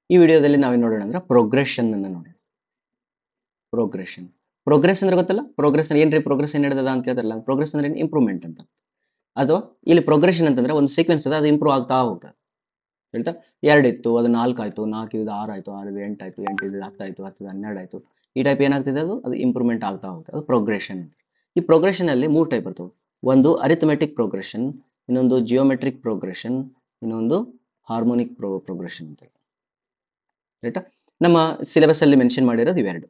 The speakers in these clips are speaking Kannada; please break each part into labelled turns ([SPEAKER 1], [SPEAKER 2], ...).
[SPEAKER 1] ಈ ವಿಡಿಯೋದಲ್ಲಿ ನಾವೇನು ನೋಡೋಣ ಅಂದ್ರೆ ಪ್ರೋಗ್ರೆಷನ್ ಅನ್ನು ನೋಡೋಣ. ಪ್ರೋಗ್ರೆಸ್ ಅಂದ್ರೆ ಗೊತ್ತಲ್ಲ, ಪ್ರೋಗ್ರೆಸ್ ಏನ್ರಿ ಪ್ರೋಗ್ರೆಸ್ ಏನ್ ನಡೆದದ ಅಂತ ಕೇಳ್ತಾರಲ್ಲ, ಪ್ರೋಗ್ರೆಸ್ ಅಂದ್ರೆ ಇಂಪ್ರೂವ್ಮೆಂಟ್ ಅಂತ. ಅಥವಾ ಇಲ್ಲಿ ಪ್ರೋಗ್ರೆಷನ್ ಅಂತಂದ್ರೆ ಒಂದು ಸೀಕ್ವೆನ್ಸ್ ಅದ, ಅದು ಇಂಪ್ರೂವ್ ಆಗ್ತಾ ಹೋಗ್ತದೆ. ಹೇಳ್ತಾ 2 ಇತ್ತು, ಅದು 4 ಆಯ್ತು, 4 ಇದು 6 ಆಯ್ತು, 6 ಇದು 8 ಆಯ್ತು, 8 ಇದು 10 ಆಯ್ತು, 10 ಇದು 12 ಆಯ್ತು. ಈ ಟೈಪ್ ಏನಾಗ್ತಿದೆ, ಅದು ಇಂಪ್ರೂವ್ಮೆಂಟ್ ಆಗ್ತಾ ಹೋಗುತ್ತೆ, ಅದು ಪ್ರೋಗ್ರೆಷನ್. ಈ ಪ್ರೋಗ್ರೆಷನ್ ಅಲ್ಲಿ 3 ಟೈಪ್ ಬರ್ತವೆ. ಒಂದು ಅರಿಥಮೆಟಿಕ್ ಪ್ರೋಗ್ರೆಷನ್, ಇನ್ನೊಂದು ಜಿಯೋಮೆಟ್ರಿಕ್ ಪ್ರೋಗ್ರೆಷನ್, ಇನ್ನೊಂದು ಹಾರ್ಮೋನಿಕ್ ಪ್ರೋಗ್ರೆಷನ್ ಅಂತ. ರೈಟಾ? ನಮ್ಮ ಸಿಲೆಬಸ್ ಅಲ್ಲಿ ಮೆನ್ಷನ್ ಮಾಡಿರೋದು ಇವೆರಡು,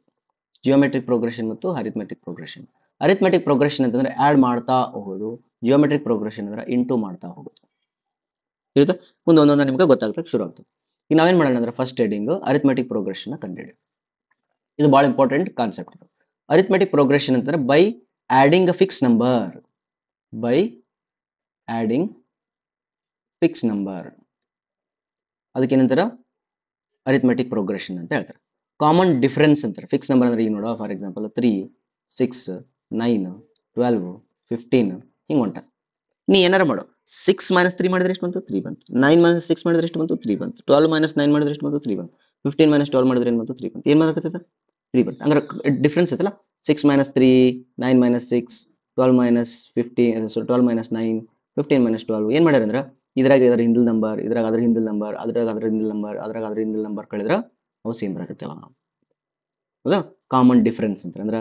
[SPEAKER 1] ಜಿಯೋಮೆಟ್ರಿಕ್ ಪ್ರೋಗ್ರೆಷನ್ ಮತ್ತು ಅರಿಥಮೆಟಿಕ್ ಪ್ರೋಗ್ರೆಷನ್. ಅರಿಥಮೆಟಿಕ್ ಪ್ರೋಗ್ರೆಷನ್ ಅಂತಂದ್ರೆ ಆಡ್ ಮಾಡ್ತಾ ಹೋಗೋದು, ಜಿಯೋಮೆಟ್ರಿಕ್ ಪ್ರೋಗ್ರೆಷನ್ ಅಂದ್ರೆ ಇಂಟು ಮಾಡ್ತಾ ಹೋಗೋದು. ತಿಳಿತಾ? ಮುಂದೆ ಒಂದೊಂದು ನಿಮ್ಗೆ ಗೊತ್ತಾಗ್ತದೆ, ಶುರು ಆಗ್ತದೆ. ಈಗ ನಾವೇನ್ ಮಾಡೋಣ ಅಂದ್ರೆ ಫಸ್ಟ್ ಹೆಡಿಂಗ್ ಅರಿಥಮೆಟಿಕ್ ಪ್ರೋಗ್ರೆಷನ್ ಕಂಡುಹಿಡಿ. ಇದು ಬಹಳ ಇಂಪಾರ್ಟೆಂಟ್ ಕಾನ್ಸೆಪ್ಟ್. ಅರಿಥಮೆಟಿಕ್ ಪ್ರೋಗ್ರೆಷನ್ ಅಂತಂದ್ರೆ by adding a fix number, by adding fix number, ಅದಕ್ಕೇನಂತಾರ ಅರಿಥಮೆಟಿಕ್ ಪ್ರೋಗ್ರೆಷನ್ ಅಂತ ಹೇಳ್ತಾರೆ. ಕಾಮನ್ ಡಿಫರೆನ್ಸ್ ಅಂತಾರೆ. ಫಿಕ್ಸ್ ನಂಬರ್ ಅಂದ್ರೆ ಈಗ ನೋಡೋ, ಫಾರ್ ಎಕ್ಸಾಂಪಲ್ 3, 6, 9, 12, 15 ಹಿಂಗೆ ಹೊಂಟ. ನೀ ಏನಾರ ಮಾಡು, 6 - 3 ಮಾಡಿದ್ರೆ ಎಷ್ಟು ಬಂತು? 3 ಬಂತು. 9 - 6 ಮಾಡಿದ್ರೆ ಎಷ್ಟು ಬಂತು? 3 ಬಂತು. 12 - 9 ಮಾಡಿದ್ರೆ ಎಷ್ಟು ಬಂತು? 3 ಬಂತು. 15 - 12 ಮಾಡಿದ್ರೆ ಏನು ಬಂತು? 3 ಬಂತು. ಏನು ಮಾಡಕತ್ತದ? 3 ಬಂತು. ಅಂದ್ರೆ ಡಿಫ್ರೆನ್ಸ್ ಐತಲ್ಲ, 6 - 3, 9 - 6, 12 - 15, 12 - 9, 15 - 12 ಏನ್ ಮಾಡ್ಯಾರ ಅಂದ್ರೆ ಇದ್ರಾಗ ಇದರ ಹಿಂದಿಲ್ ನಂಬರ್, ಇದ್ರಾಗ ಅದ್ರ ಹಿಂದಿಲ್ ನಂಬರ್, ಅದ್ರಾಗ ಅದ್ರ ಹಿಂದಿಲ್ ನಂಬರ್, ಅದ್ರಾಗ ಅದ್ರ ಹಿಂದಿಲ್ ನಂಬರ್ ಕಳೆದ್ರ ಅವು ಸೇಮ್ ಬರಕತ್ತೇವ. ಹೌದಾ? ಕಾಮನ್ ಡಿಫರೆನ್ಸ್ ಅಂತ ಅಂದ್ರೆ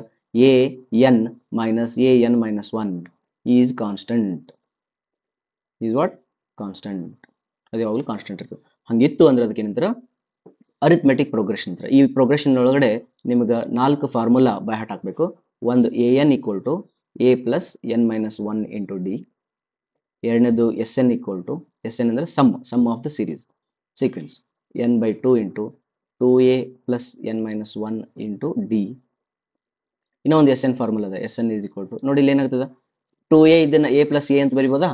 [SPEAKER 1] an - an - 1 is constant. Is what? Constant. ಅದು ಯಾವಾಗಲೂ ಕಾನ್ಸ್ಟೆಂಟ್ ಇರ್ತದೆ. ಹಂಗಿತ್ತು ಅಂದ್ರೆ ಅದಕ್ಕೆ ಏನಂತಾರೆ? ಅರಿಥಮೆಟಿಕ್ ಪ್ರೋಗ್ರೆಷನ್ ಅಂತಾರೆ. ಈ ಪ್ರೋಗ್ರೆಷನ್ ಒಳಗಡೆ ನಿಮ್ಗೆ 4 ಫಾರ್ಮುಲಾ ಬೈ ಹಾರ್ಟ್ ಹಾಕಬೇಕು. ಒಂದು an = a + n - 1 × d. ಎರಡನೇದು Sn = Sn ಅಂದ್ರೆ sum of the series sequence, n/2 × 2a + n - 1 × d. ಇನ್ನೊಂದು Sn ಫಾರ್ಮುಲಾ ಅದ. Sn = ನೋಡಿ ಇಲ್ಲಿ ಏನಾಗ್ತದೆ, 2a ಇದನ್ನ a + a ಅಂತ ಬರಿಬೋದಾ?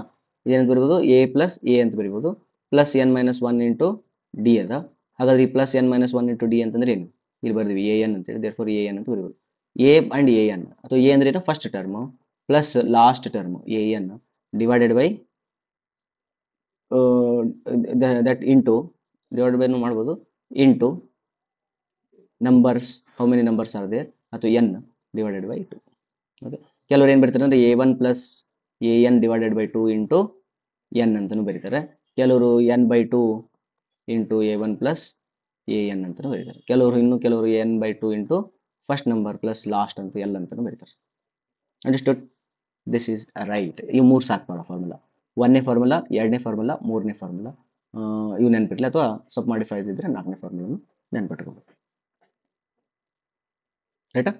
[SPEAKER 1] ಇದೇನಂತ ಬರಿಬೋದು? a + a ಅಂತ ಬರಿಬೋದು, ಪ್ಲಸ್ n - 1 × d ಅದ. ಹಾಗಾದ್ರೆ ಈ ಪ್ಲಸ್ n - 1 × d ಅಂತಂದ್ರೆ ಏನು? ಇಲ್ಲಿ ಬರ್ದಿವಿ an ಅಂತೇಳಿ, therefore an ಅಂತ ಬರಿಬೋದು. a and an, ಅಥವಾ a ಅಂದ್ರೆ ಏನು? First term plus last term an divided by that into, divide by ಮಾಡ್ಬೋದು, into numbers, how many numbers are there, ಅಥವಾ n ಡಿವೈಡೆಡ್ ಬೈ 2. ಓಕೆ, ಕೆಲವರು ಏನು ಬರೀತಾರೆ ಅಂದ್ರೆ a1 + an divided by 2 into n ಅಂತಲೂ ಬರೀತಾರೆ. ಕೆಲವರು n/2 ಇಂಟು a1 + an ಅಂತಲೂ ಬರೀತಾರೆ. ಕೆಲವರು n/2 into first number plus last ಅಂತ l ಅಂತಲೂ ಬರೀತಾರೆ. ಅಂಡರ್ಸ್ಟುಡ್? This is right. ಈ 3 ಸಾಕು ಫಾರ್ಮುಲಾ. 1ನೇ ಫಾರ್ಮುಲಾ, 2ನೇ ಫಾರ್ಮುಲಾ, 3ನೇ ಫಾರ್ಮುಲಾ ಇವು ನೆನ್ಪಿಟ್ಲಿ, ಅಥವಾ ಸ್ವಲ್ಪ ಮಾಡಿಫೈ ಇದ್ದಿದ್ರೆ 4ನೇ ಫಾರ್ಮುಲಾನು ನೆನ್ಪಿಟ್ಕೋಬೇಕು. ರೈಟಾ?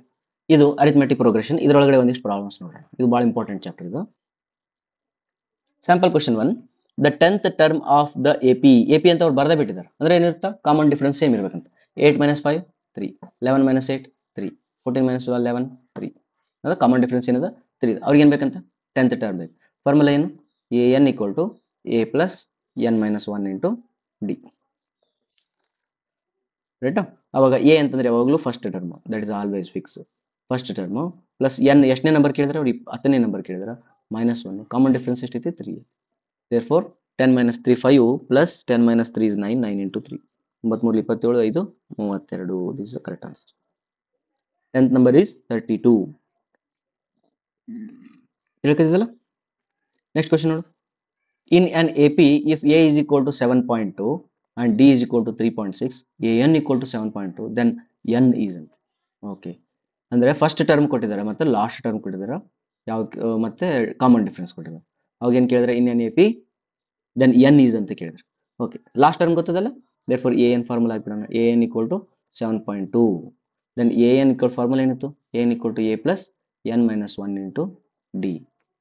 [SPEAKER 1] ಇದು ಅರಿಥಮೆಟಿಕ್ ಪ್ರೋಗ್ರೆಷನ್. ಇದರೊಳಗಡೆ ಒಂದಿಷ್ಟು ಪ್ರಾಬ್ಲಮ್ಸ್ ನೋಡೋಣ. ಇದು ಭಾಳ ಇಂಪಾರ್ಟೆಂಟ್ ಚಾಪ್ಟರ್ ಇದು. Sample question 1, the 10th term of the AP ಅಂತ ಅವ್ರು ಬರ್ದೇ ಬಿಟ್ಟಿದ್ದಾರೆ. ಅಂದ್ರೆ ಏನಿರುತ್ತಾ? ಕಾಮನ್ ಡಿಫರೆನ್ಸ್ ಸೇಮ್ ಇರ್ಬೇಕಂತ. 8 - 5 3, 11 - 8 3, 14 - 12 11 3. ಅಂದ್ರೆ ಕಾಮನ್ ಡಿಫರೆನ್ಸ್ ಏನದ? 3. ಅವ್ರಿಗೆ ಏನು ಬೇಕಂತ? 10th ಟರ್ಮ್ ಬೇಕು. ಫಾರ್ಮುಲಾ ಏನು? an = a + n - 1 × d. ರೈಟಾ? ಅವಾಗ a ಅಂತಂದ್ರೆ ಯಾವಾಗಲೂ first term, that is always fix. First term plus n ಎಷ್ಟನೇ ನಂಬರ್ ಕೇಳಿದ್ರೆ ಅವ್ರು 10ನೇ ನಂಬರ್ ಕೇಳಿದ್ರೆ -1. ಕಾಮನ್ ಡಿಫರೆನ್ಸ್ ಎಷ್ಟೈತಿ? 3. therefore 10 - 3 5 plus 10 - 3 is 9. 9 × 3 93 27 5 32. This is the correct answer. 10th number is 32. ತಿಳ್ಕೊಂಡಿದ್ದಲ್ಲ? ನೆಕ್ಸ್ಟ್ ಕ್ವಶನ್ ನೋಡು. In an AP, if a is equal to 7.2 and d is equal to 3.6, an = 7.2, then n is ಅಂತ. ಓಕೆ, ಅಂದ್ರೆ ಫಸ್ಟ್ ಟರ್ಮ್ ಕೊಟ್ಟಿದ್ದಾರೆ ಮತ್ತೆ ಲಾಸ್ಟ್ ಟರ್ಮ್ ಕೊಟ್ಟಿದ್ದಾರೆ, ಯಾವ್ದು ಮತ್ತೆ ಕಾಮನ್ ಡಿಫರೆನ್ಸ್ ಕೊಟ್ಟಿದ್ದಾರೆ. ಅವಾಗ ಏನು ಕೇಳಿದ್ರೆ in an AP then n is ಅಂತ ಕೇಳಿದ್ರು. ಓಕೆ, ಲಾಸ್ಟ್ ಟರ್ಮ್ ಗೊತ್ತದಲ್ಲ, therefore an ಫಾರ್ಮುಲಾ ಹಾಕ್ಬಿಡೋಣ. an = 7.2. ದೆನ್ an ಫಾರ್ಮುಲಾ ಏನಿತ್ತು? an = a + n - 1 × d.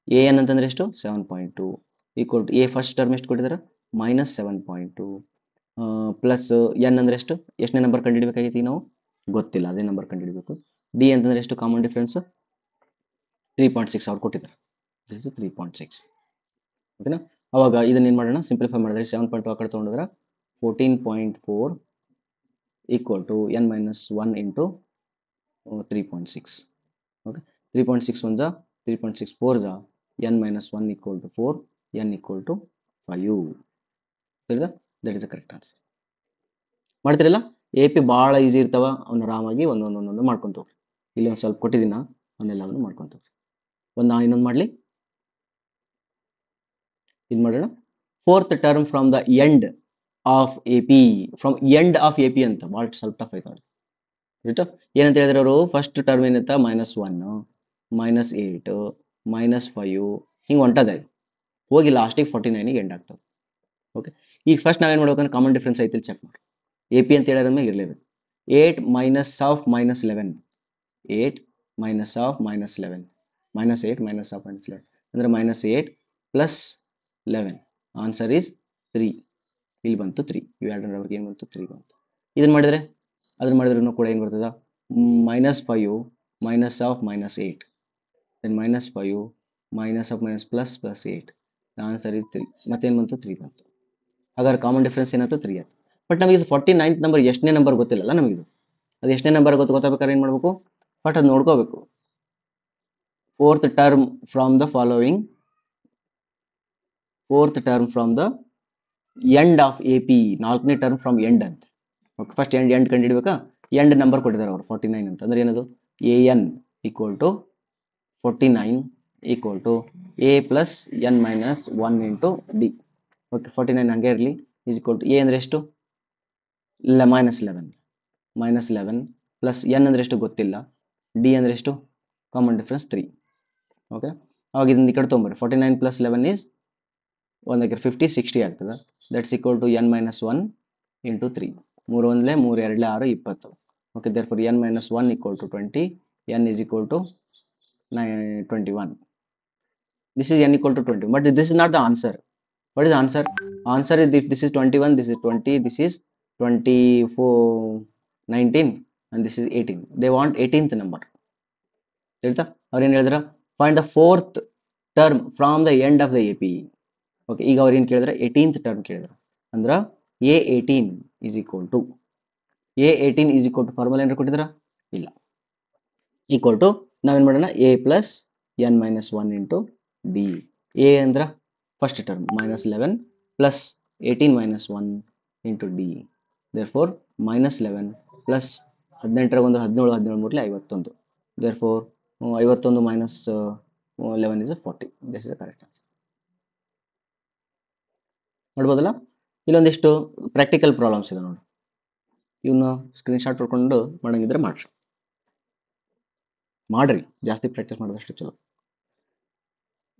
[SPEAKER 1] an ಅಂತಂದ್ರೆ ಎಷ್ಟು? 7.2 = a ಫಸ್ಟ್ ಟರ್ಮ್ ಎಷ್ಟು ಕೊಟ್ಟಿದ್ದಾರೆ? -7.2 ಪ್ಲಸ್ n ಅಂದ್ರೆ ಎಷ್ಟು? ಎಷ್ಟನೇ ನಂಬರ್ ಕಂಡುಹಿಡಬೇಕಾಗೈತಿ ನಾವು? ಗೊತ್ತಿಲ್ಲ, ಅದೇ ನಂಬರ್ ಕಂಡುಹಿಡಬೇಕು. d ಅಂತಂದ್ರೆ ಎಷ್ಟು? ಕಾಮನ್ ಡಿಫರೆನ್ಸ್ 3.6 ಅವ್ರು ಕೊಟ್ಟಿದ್ದಾರೆ. This is 3.6. ಓಕೆನಾ? ಅವಾಗ ಇದನ್ನ ಏನು ಮಾಡೋಣ? ಸಿಂಪ್ಲಿಫೈ ಮಾಡಿದ್ರೆ 7.2 ಆ ಕಡೆ ತೊಗೊಂಡ್ರೆ 14.4 = n - 1 × 3.6. Okay, 3.6 1 3.6 4 n - 1 = 4, n = 5. ಸರಿದಾ? That is the correct answer. ಮಾಡ್ತಿರಲ್ಲ. ಎ ಪಿ ಭಾಳ ಈಸಿ ಇರ್ತಾವ, ಅವ್ನ ಆರಾಮಾಗಿ ಒಂದೊಂದು ಮಾಡ್ಕೊಂತ ಹೋಗ್ರಿ. ಇಲ್ಲಿ ಒಂದು ಸ್ವಲ್ಪ ಕೊಟ್ಟಿದ್ದೀನ, ಅವನ್ನೆಲ್ಲವನ್ನು ಮಾಡ್ಕೊಂತ ಹೋಗ್ರಿ. ನಾನು ಇನ್ನೊಂದು ಮಾಡಲಿ, ಇದು ಮಾಡೋಣ. Fourth term from the end of A P, from end of A P ಅಂತ ಭಾಳ ಸ್ವಲ್ಪ ಟಫ್ ಐತೆ ಅವ್ರಿಗೆ. ರೈಟ್, ಏನಂತ ಹೇಳಿದ್ರೆ ಅವರು ಫಸ್ಟ್ ಟರ್ಮ್ ಏನಂತ -1 -8 -5 ಹಿಂಗೆ ಹೊಂಟದೆ, ಹೋಗಿ ಲಾಸ್ಟಿಗೆ 49ಗೆ ಎಂಡ್ ಆಗ್ತವೆ. ಓಕೆ, ಈಗ ಫಸ್ಟ್ ನಾವೇನು ಮಾಡ್ಬೇಕಂದ್ರೆ ಕಾಮನ್ ಡಿಫ್ರೆನ್ಸ್ ಐತಿ ಚೆಕ್ ಮಾಡಿ. ಎ ಪಿ ಅಂತ ಹೇಳಿದ್ರೆ ಇರಲೇಬೇಕು. 8 minus of -11, 8 minus of -11, -8 minus of -11 ಅಂದರೆ -8 ಪ್ಲಸ್ 11, ಆನ್ಸರ್ ಈಸ್ 3. ಇಲ್ಲಿ ಬಂತು 3, ಇವೆರಡರ ಅವ್ರಿಗೆ ಏನು ಬಂತು 3 ಬಂತು. ಇದನ್ನು ಮಾಡಿದರೆ ಅದನ್ನು ಮಾಡಿದ್ರೂ ಕೂಡ ಏನು ಬರ್ತದ, -5 minus of -8, then -5 minus of plus 8, answer is 3. ಮತ್ತೇನು ಬಂತು 3 ಬಂತು. ಹಾಗಾದ್ರೆ ಕಾಮನ್ ಡಿಫ್ರೆನ್ಸ್ ಏನಾಯ್ತು 3 ಆಯ್ತು. ಬಟ್ ನಮಗೆ ಇದು 49th ನಂಬರ್ ಎಷ್ಟನೇ ನಂಬರ್ ಗೊತ್ತಿಲ್ಲಲ್ಲ ನಮಗಿದು. ಅದು ಎಷ್ಟನೇ ನಂಬರ್ ಗೊತ್ತಾಗಬೇಕಾದ್ರೆ ಏನು ಮಾಡಬೇಕು, ಬಟ್ ಅದು ನೋಡ್ಕೋಬೇಕು. Fourth term from the following, fourth term from the end of A P, 4ನೇ ಟರ್ಮ್ ಫ್ರಮ್ ಎಂಡ್ ಅಂತ. ಓಕೆ, ಫಸ್ಟ್ ಎಂಡ್ ಕಂಡುಹಿಡಬೇಕಾ. ಎಂಡ್ ನಂಬರ್ ಕೊಟ್ಟಿದ್ದಾರೆ ಅವರು 49 ಅಂತ. ಅಂದ್ರೆ ಏನದು, A N equal to 49 equal to A plus N minus 1 into D. Okay, 49 ಹಂಗೆ ಇರಲಿ, ಈಸ್ ಈಕ್ವಲ್ ಟು ಎ ಅಂದರೆ ಎಷ್ಟು, -11 ಪ್ಲಸ್ ಎನ್ ಅಂದರೆ ಎಷ್ಟು ಗೊತ್ತಿಲ್ಲ, ಡಿ ಅಂದರೆ ಎಷ್ಟು, ಕಾಮನ್ ಡಿಫ್ರೆನ್ಸ್ 3. ಓಕೆ, ಅವಾಗ ಇದನ್ನ ಈ ಕಡೆ ತೊಗೊಂಬರ್ರಿ. 49 ಪ್ಲಸ್ 11 ಈಸ್ 50, 60 ಆಗ್ತದೆ. That's equal to N minus 1 into 3. 3 1 3 2 6 20. Okay, therefore N minus 1 equal to 20, N is equal to 21. This is n equal to 20, but this is not the answer. What is the answer? Answer is if this is 21, this is 20, this is 24, 19, and this is 18. They want 18th number. ಹೇಳ್ತಾ ಅವ್ರು ಏನು ಹೇಳಿದ್ರ, find the fourth term from the end of the A P. Okay, ಈಗ ಅವ್ರು ಏನು ಕೇಳಿದ್ರೆ 18th ಟರ್ಮ್ ಕೇಳಿದ್ರು. ಅಂದ್ರೆ A18 is equal to formula ಏನಾರು ಕೊಟ್ಟಿದ್ರ, ಇಲ್ಲ. ಈಕ್ವಲ್ ಟು ನಾವೇನು ಮಾಡೋಣ, A plus N minus 1 into D. A ಅಂದ್ರೆ first term -11 plus 18 minus 1 into D. Therefore -11 plus 18 ಒಂದು 17, 17 ಮೂರಲೆ 51. Therefore 51 minus 11 is 40. This is the correct answer. ನೋಡ್ಬೋದಲ್ಲ, ಇಲ್ಲೊಂದಿಷ್ಟು ಪ್ರಾಕ್ಟಿಕಲ್ ಪ್ರಾಬ್ಲಮ್ಸ್ ಇದೆ ನೋಡಿ. ಇವನ್ನ ಸ್ಕ್ರೀನ್ಶಾಟ್ ಹೊಡ್ಕೊಂಡು ಮಾಡಂಗಿದ್ರೆ ಮಾಡ್ರಿ, ಜಾಸ್ತಿ ಪ್ರಾಕ್ಟೀಸ್ ಮಾಡಿದಷ್ಟು ಚಲೋ.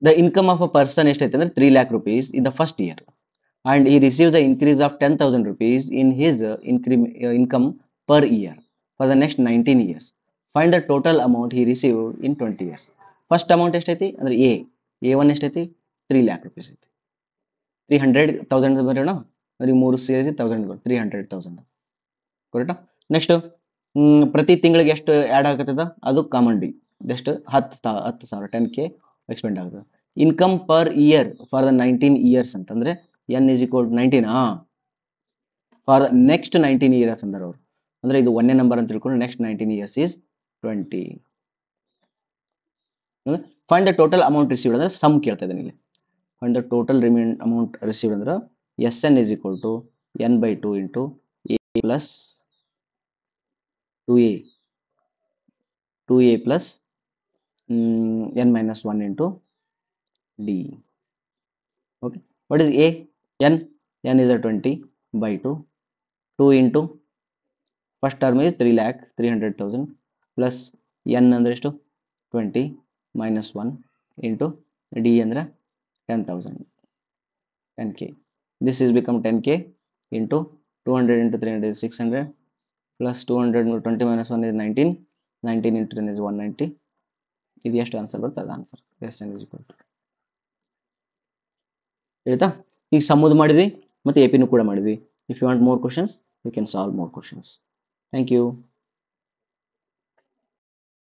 [SPEAKER 1] The income of a person ಎಷ್ಟೈತೆ ಅಂದ್ರೆ 3 lakh rupees in the first year, and he receives the increase of 10,000 rupees in his income per year for the next 19 years. Find the total amount he received in 20 years. First amount ಎಷ್ಟೈತಿ ಅಂದ್ರೆ A1 ಎಷ್ಟೈತಿ, 3 lakh rupees ಐತಿ. 300,000 ಬರೋಣ, ಅವ್ರಿಗೆ 3 ಸೇರಿ 1000, 300,000 ಕರೆಕ್ಟಾ. ನೆಕ್ಸ್ಟ್ ಪ್ರತಿ ತಿಂಗಳಿಗೆ ಎಷ್ಟು ಆ್ಯಡ್ ಆಗತ್ತದ, ಅದು common D, just 10,000 10K expend ಆಗ್ತದೆ. Income per year for the 19 years ಅಂತಂದ್ರೆ n is equal to 19 for next 19 years ಅಂದ್ರೆ ಅವರು, ಅಂದ್ರೆ ಇದು 1ನೇ ನಂಬರ್ ಅಂತ ತಿಳ್ಕೊಂಡು next 19 years is 20. Find the total amount received ಅಂದ್ರೆ ಸಮ್ ಕೇಳ್ತಾ ಇದ್ದೀನಿ ಇಲ್ಲಿ. Find the total remain amount received ಅಂದ್ರೆ SN is equal to n/2 into A plus 2A plus n minus 1 into D. Okay, what is A? N is a 20/2. 2 into first term is 3,300,000 plus n ಅಂದ್ರೆ ಎಷ್ಟು 20 minus 1 into D ಅಂದ್ರೆ 10,000, 10K. This is become 10K into 200 into 300 is 600 plus 200 20 minus 1 is 19, 19 into 10 is 190. ಇದು ಎಷ್ಟು ಆನ್ಸರ್ ಬರುತ್ತೆ ಅದು answer. SN is equal to ಆಯ್ತಾ. ಈಗ ಸಮೂದು ಮಾಡಿದ್ವಿ ಮತ್ತು ಎಪಿನೂ ಕೂಡ ಮಾಡಿದ್ವಿ. If you want more questions you can solve more questions. Thank you.